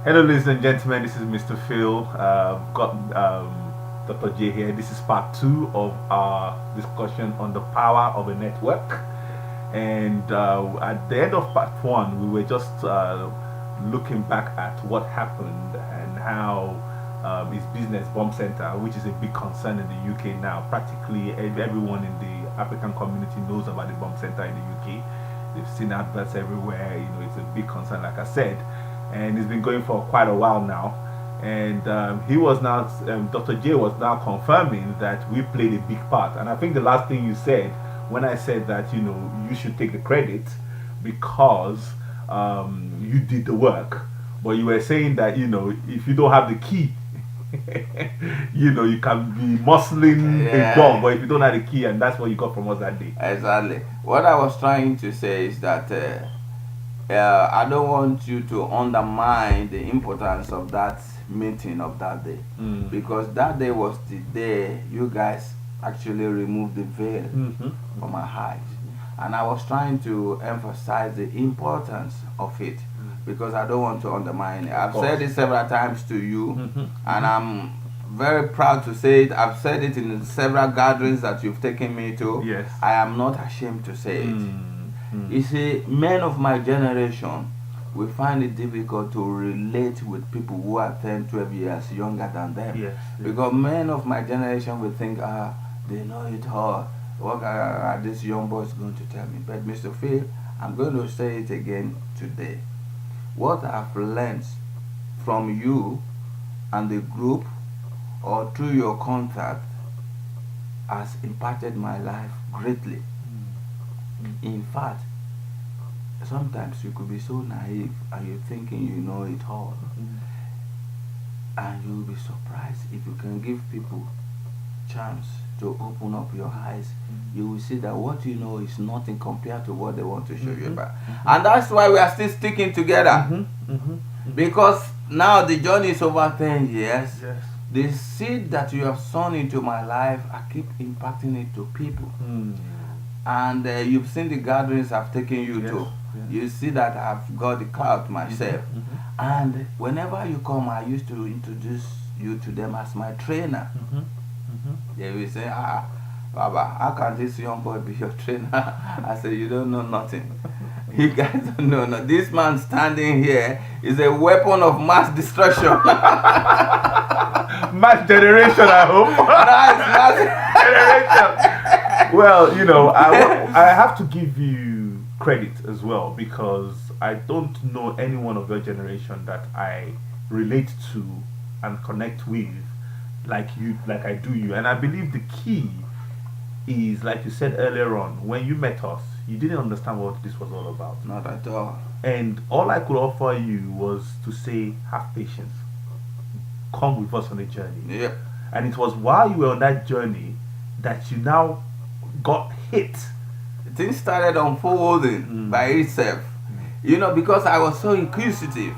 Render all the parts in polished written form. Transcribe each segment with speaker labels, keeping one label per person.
Speaker 1: Hello, ladies and gentlemen. This is Mr. Phil. Got Dr. J here. This is part two of our discussion on the power of a network. And at the end of part one, we were just looking back at what happened and how his business, Bomb Center, which is a big concern in the UK now. Practically everyone in the African community knows about the Bomb Center in the UK. They've seen adverts everywhere. It's a big concern, like I said, and it's been going for quite a while now. And he was now, Dr. J was now confirming that we played a big part. And I think the last thing you said when I said that, you should take the credit because you did the work. But you were saying that, if you don't have the key, you can be muscling a bomb,
Speaker 2: Yeah,
Speaker 1: but if you don't have the key, and that's what you got from us that day.
Speaker 2: exactly. What I was trying to say is that I don't want you to undermine the importance of that meeting of that day,
Speaker 1: Mm.
Speaker 2: because that day was the day you guys actually removed the veil
Speaker 1: Mm-hmm.
Speaker 2: from our eyes. And I was trying to emphasize the importance of it because I don't want to undermine it. I've
Speaker 1: course.
Speaker 2: said it several times to you,
Speaker 1: Mm-hmm.
Speaker 2: and I'm very proud to say it. I've said it in several gatherings that you've taken me to.
Speaker 1: Yes.
Speaker 2: I am not ashamed to say it.
Speaker 1: Mm.
Speaker 2: You see, men of my generation, we find it difficult to relate with people who are 10, 12 years younger than them.
Speaker 1: Yes.
Speaker 2: Because men of my generation will think, they know it all. What are this young boys going to tell me? But Mr. Phil, I'm going to say it again today. What I've learned from you and the group or through your contact has impacted my life greatly. In fact, sometimes you could be so naive and you're thinking you know it all. And you'll be surprised if you can give people chance to open up your eyes. You will see that what you know is nothing compared to what they want to show you about. And that's why we are still sticking together.
Speaker 1: Mm-hmm. Mm-hmm.
Speaker 2: Because now the journey is over 10 years.
Speaker 1: Yes.
Speaker 2: The seed that you have sown into my life, I keep impacting it to people.
Speaker 1: Mm.
Speaker 2: And you've seen the gatherings I've taken you
Speaker 1: Yes,
Speaker 2: to.
Speaker 1: yes.
Speaker 2: You see that I've got the clout myself.
Speaker 1: Mm-hmm.
Speaker 2: And whenever you come, I used to introduce you to them as my trainer.
Speaker 1: Mm-hmm. Mm-hmm.
Speaker 2: They will say, Baba, how can this young boy be your trainer? I say, you don't know nothing. You guys don't know. No. This man standing here is a weapon of mass destruction.
Speaker 1: Mass generation, I hope.
Speaker 2: Mass
Speaker 1: Generation. Well, I have to give you credit as well because I don't know anyone of your generation that I relate to and connect with like I do you. And I believe the key is, like you said earlier on, when you met us, you didn't understand what this was all about.
Speaker 2: Not at all.
Speaker 1: And all I could offer you was to say, have patience. Come with us on a journey.
Speaker 2: Yep.
Speaker 1: And it was while you were on that journey that you now got hit.
Speaker 2: Things started unfolding by itself. Because I was so inquisitive.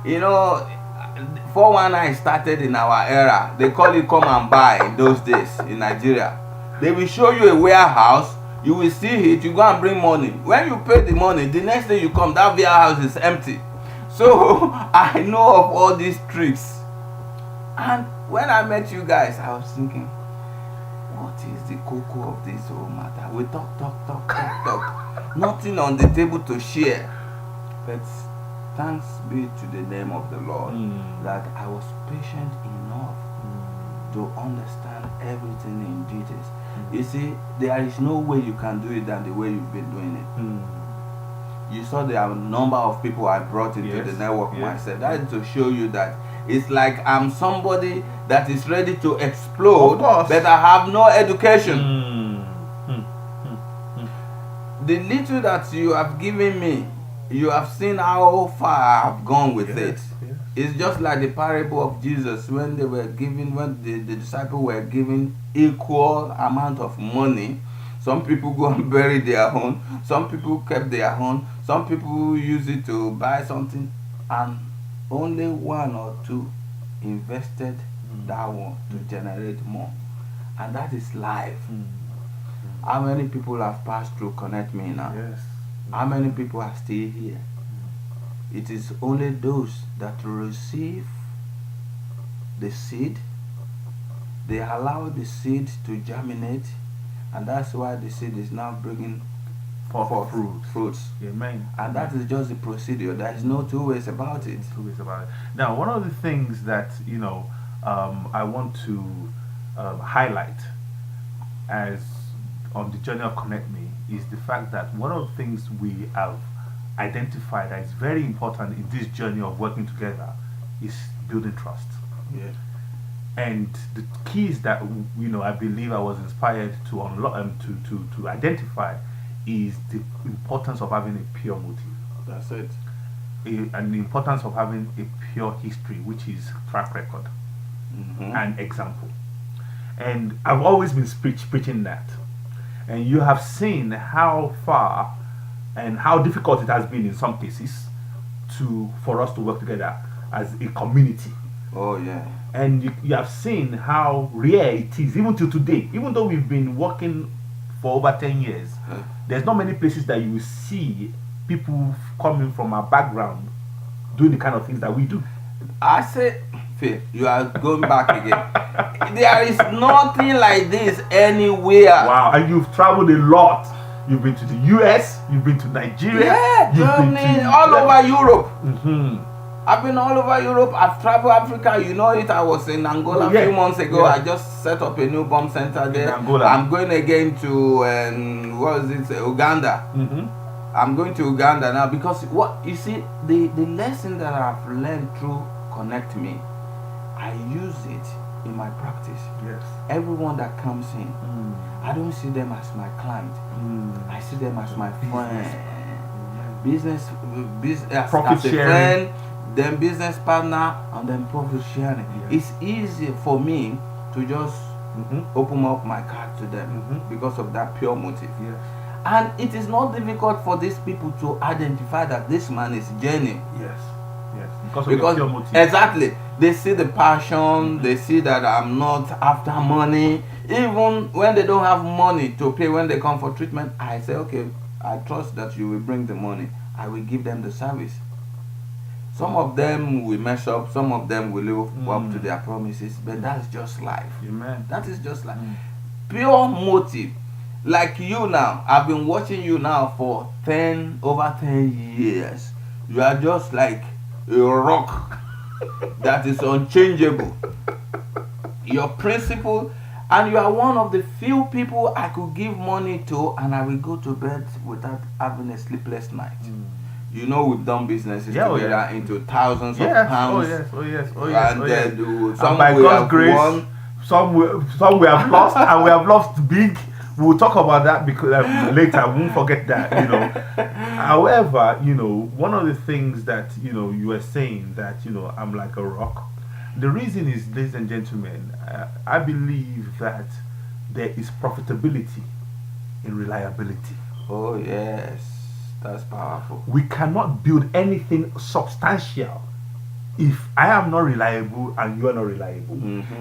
Speaker 2: You know, 419 started in our era. They call it come and buy in those days in Nigeria. They will show you a warehouse, you will see it, you go and bring money. When you pay the money, the next day you come, that warehouse is empty. So I know of all these tricks. And when I met you guys, I was thinking, what is the cocoa of this whole matter? We talk. Nothing on the table to share. But thanks be to the name of the Lord that I was patient enough to understand everything in details. You see, there is no way you can do it than the way you've been doing it. You saw the number of people I brought into the network myself. That is to show you that it's like I'm somebody that is ready to explode, but I have no education. The little that you have given me, you have seen how far I have gone with it. It's just like the parable of Jesus when the disciples were given equal amount of money. Some people go and bury their own, some people kept their own, some people use it to buy something, and only one or two invested that one to generate more. And that is life. How many people have passed through Connect Me now?
Speaker 1: Yes.
Speaker 2: How many people are still here? it is only those that receive the seed, they allow the seed to germinate, and that's why the seed is now bringing
Speaker 1: For
Speaker 2: fruits.
Speaker 1: Amen.
Speaker 2: And that is just the procedure. There is no two ways about it.
Speaker 1: Two ways about it. Now, one of the things that I want to highlight as on the journey of Connect Me is the fact that one of the things we have identified that is very important in this journey of working together is building trust.
Speaker 2: Yeah.
Speaker 1: And the keys that I believe I was inspired to unlock to identify is the importance of having a pure motive.
Speaker 2: That's it.
Speaker 1: And the importance of having a pure history, which is track record and example. And I've always been preaching that. And you have seen how far and how difficult it has been in some cases for us to work together as a community.
Speaker 2: Oh yeah.
Speaker 1: And you have seen how rare it is, even to today. Even though we've been working for over 10 years, there's not many places that you will see people coming from our background doing the kind of things that we do.
Speaker 2: I say, Phil, you are going back again. There is nothing like this anywhere.
Speaker 1: Wow, and you've traveled a lot. You've been to the US, you've been to Nigeria,
Speaker 2: yeah,
Speaker 1: you've
Speaker 2: Germany, all over Europe.
Speaker 1: Mm-hmm.
Speaker 2: I've been all over Europe. I've traveled Africa. You know it. I was in Angola a few months ago.
Speaker 1: Yeah.
Speaker 2: I just set up a new bomb center there.
Speaker 1: In Angola.
Speaker 2: I'm going again to Uganda.
Speaker 1: Mm-hmm.
Speaker 2: I'm going to Uganda now because what you see, the lesson that I've learned through Connect Me, I use it in my practice.
Speaker 1: Yes.
Speaker 2: Everyone that comes in, I don't see them as my client. I see them as my friend. Business
Speaker 1: profit
Speaker 2: as a
Speaker 1: sharing.
Speaker 2: friend, then business partner, and then profit sharing.
Speaker 1: Yes.
Speaker 2: It's easy for me to just open up my card to them because of that pure motive.
Speaker 1: Yes.
Speaker 2: And it is not difficult for these people to identify that this man is genuine.
Speaker 1: Yes. Yes. Because of the pure motive.
Speaker 2: Exactly. They see the passion, they see that I'm not after money. Even when they don't have money to pay when they come for treatment, I say, okay, I trust that you will bring the money. I will give them the service. Some of them will mess up, some of them will live up to their promises, but that's just life.
Speaker 1: Amen.
Speaker 2: That is just life. Pure motive. Like you now, I've been watching you now for over 10 years. You are just like a rock that is unchangeable. Your principle, and you are one of the few people I could give money to and I will go to bed without having a sleepless night. You know, we've done businesses together into thousands of pounds.
Speaker 1: Oh yes.
Speaker 2: And
Speaker 1: some by God's grace, some we have lost, and we have lost big. We'll talk about that because later. We won't forget that. However, one of the things that you were saying that I'm like a rock. The reason is, ladies and gentlemen, I believe that there is profitability in reliability.
Speaker 2: Oh yes, that's powerful.
Speaker 1: We cannot build anything substantial if I am not reliable and you are not reliable.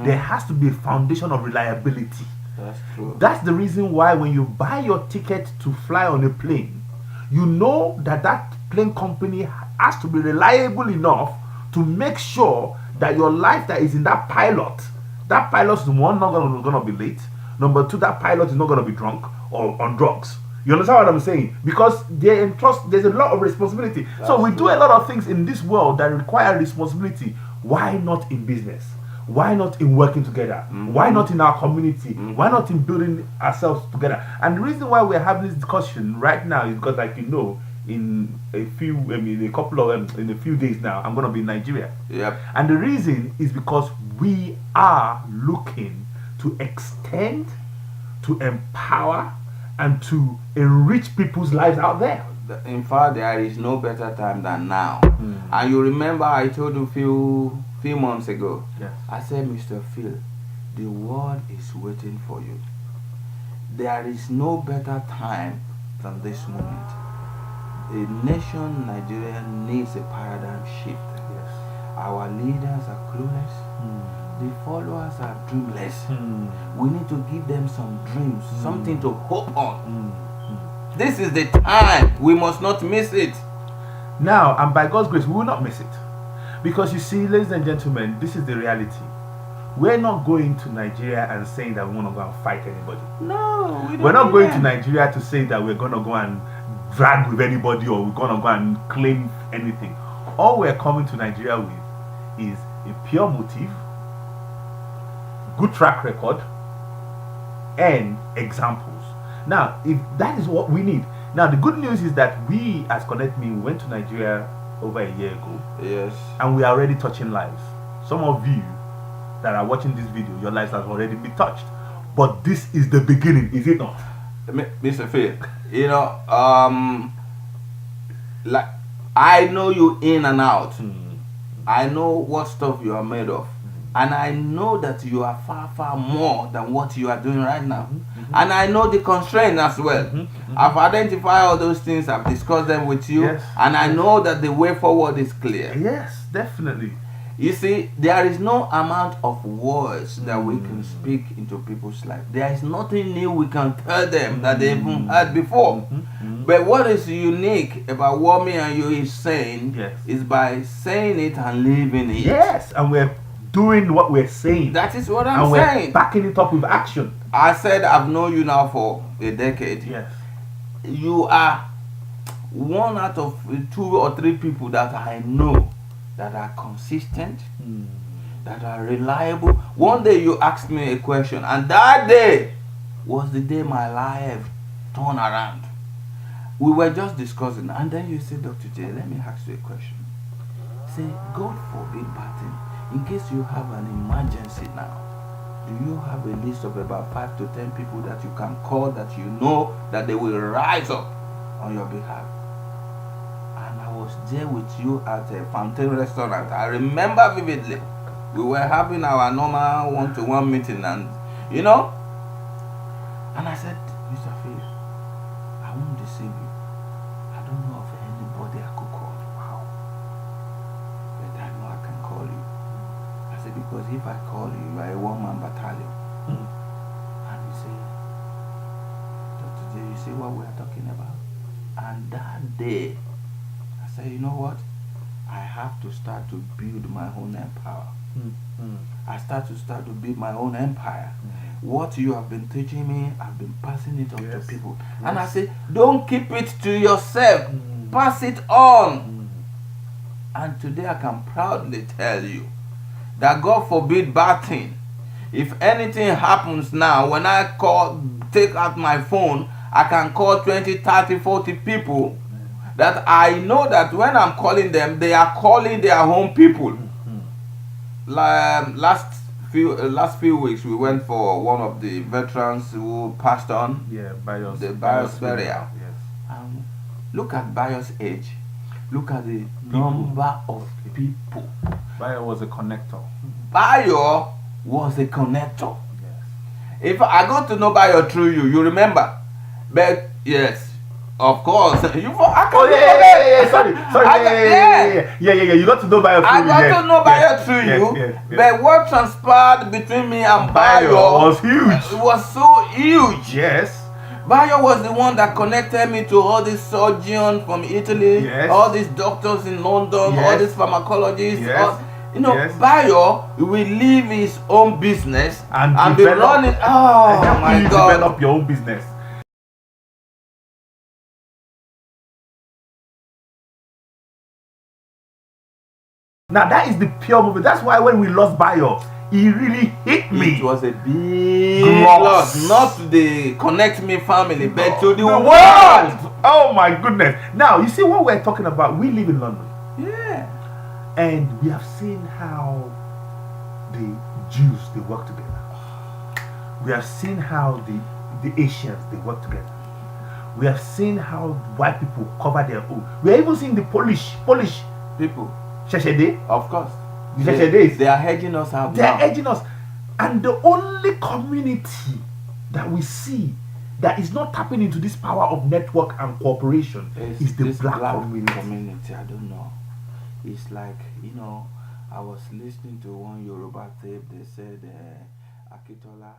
Speaker 1: There has to be a foundation of reliability.
Speaker 2: That's true.
Speaker 1: That's the reason why when you buy your ticket to fly on a plane, you know that plane company has to be reliable enough to make sure that your life that is in that pilot is one, not going to be late. Number two, that pilot is not going to be drunk or on drugs. You understand what I'm saying? Because there's a lot of responsibility. So we do a lot of things in this world that require responsibility. Why not in business? Why not in working together? Why not in our community? Why not in building ourselves together? And the reason why we're having this discussion right now is because, like in a few days now, I'm going to be in Nigeria.
Speaker 2: Yep.
Speaker 1: And the reason is because we are looking to extend, to empower, and to enrich people's lives out there.
Speaker 2: In fact, there is no better time than now. And you remember I told you few months ago,
Speaker 1: yes.
Speaker 2: I said, Mr. Phil, the world is waiting for you. There is no better time than this moment. The nation Nigeria needs a paradigm shift.
Speaker 1: Yes.
Speaker 2: Our leaders are clueless. The followers are dreamless. We need to give them some dreams, something to hope on. This is the time. We must not miss it.
Speaker 1: Now, and by God's grace, we will not miss it. Because you see, ladies and gentlemen, this is the reality. We're not going to Nigeria and saying that we want to go and fight anybody.
Speaker 2: No, we don't.
Speaker 1: We're not going to Nigeria to say that we're going to go and drag with anybody or we're going to go and claim anything. All we're coming to Nigeria with is a pure motive, good track record, and examples. Now, if that is what we need. Now, the good news is that we, as Connect Me, went to Nigeria over a year ago.
Speaker 2: Yes.
Speaker 1: And we are already touching lives. Some of you that are watching this video, your lives have already been touched. But this is the beginning, is it not?
Speaker 2: Mr. Phil, you know, like, I know you in and out. I know what stuff you are made of. And I know that you are far, far more than what you are doing right now. And I know the constraint as well. I've identified all those things, I've discussed them with you.
Speaker 1: Yes.
Speaker 2: And I know that the way forward is clear.
Speaker 1: Yes, definitely.
Speaker 2: You see, there is no amount of words that we can speak into people's life. There is nothing new we can tell them that they haven't heard before. But what is unique about what me and you is saying is by saying it and living it.
Speaker 1: Yes, and we're doing what we're saying.
Speaker 2: That is what I'm
Speaker 1: and
Speaker 2: saying.
Speaker 1: We're backing it up with action.
Speaker 2: I said I've known you now for a decade.
Speaker 1: Yes.
Speaker 2: You are one out of 2 or 3 people that I know that are consistent, that are reliable. One day you asked me a question, and that day was the day my life turned around. We were just discussing, and then you said, Dr. J, let me ask you a question. Say, God forbid, Martin, in case you have an emergency now, do you have a list of about 5 to 10 people that you can call that you know that they will rise up on your behalf? And I was there with you at a Fountain restaurant. I remember vividly. We were having our normal one-to-one meeting, and you know, and I said, Mr. Phil, I won't deceive you. I don't know of anybody I could call. Wow. But I know I can call you. I said, because if I call you, you are a one-man battalion. And you say, Dr. J, you see what we are talking about? And that day, I said, you know what? I have to start to build my own empire. I start to build my own empire. What you have been teaching me, I've been passing it on to people. And I say, don't keep it to yourself. Pass it on. And today I can proudly tell you that God forbid bad thing. If anything happens now, when I take out my phone, I can call 20, 30, 40 people that I know that when I'm calling them, they are calling their own people. Last few weeks, we went for one of the veterans who passed on.
Speaker 1: Yeah, Bios.
Speaker 2: The Bios burial.
Speaker 1: Yes.
Speaker 2: Look at Bios' age. Look at the number of people.
Speaker 1: Bio was a connector.
Speaker 2: Bio was a connector.
Speaker 1: Yes.
Speaker 2: If I got to know Bio through you, you remember? But yes, of course. Sorry.
Speaker 1: You got to know Bio through
Speaker 2: I got to know Bio through you.
Speaker 1: Yes.
Speaker 2: But what transpired between me and Bio
Speaker 1: was huge.
Speaker 2: It was so huge.
Speaker 1: Yes.
Speaker 2: Bio was the one that connected me to all these surgeons from Italy, all these doctors in London, all these pharmacologists. Bio will leave his own business and be running. Oh my God!
Speaker 1: Develop your own business. Now that is the pure movement. That's why when we lost Bio, he really hit me.
Speaker 2: It was a big loss, not to the Connect Me family, but to the world.
Speaker 1: Oh my goodness. Now, you see what we're talking about? We live in London.
Speaker 2: Yeah.
Speaker 1: And we have seen how the Jews, they work together. We have seen how the Asians, they work together. We have seen how white people cover their own. We are even seeing the Polish
Speaker 2: people.
Speaker 1: Sheshede.
Speaker 2: Of course.
Speaker 1: They
Speaker 2: are hedging us out.
Speaker 1: They are hedging us. And the only community that we see that is not tapping into this power of network and cooperation is the black community.
Speaker 2: I don't know. It's like, I was listening to one Yoruba tape. They said Akitola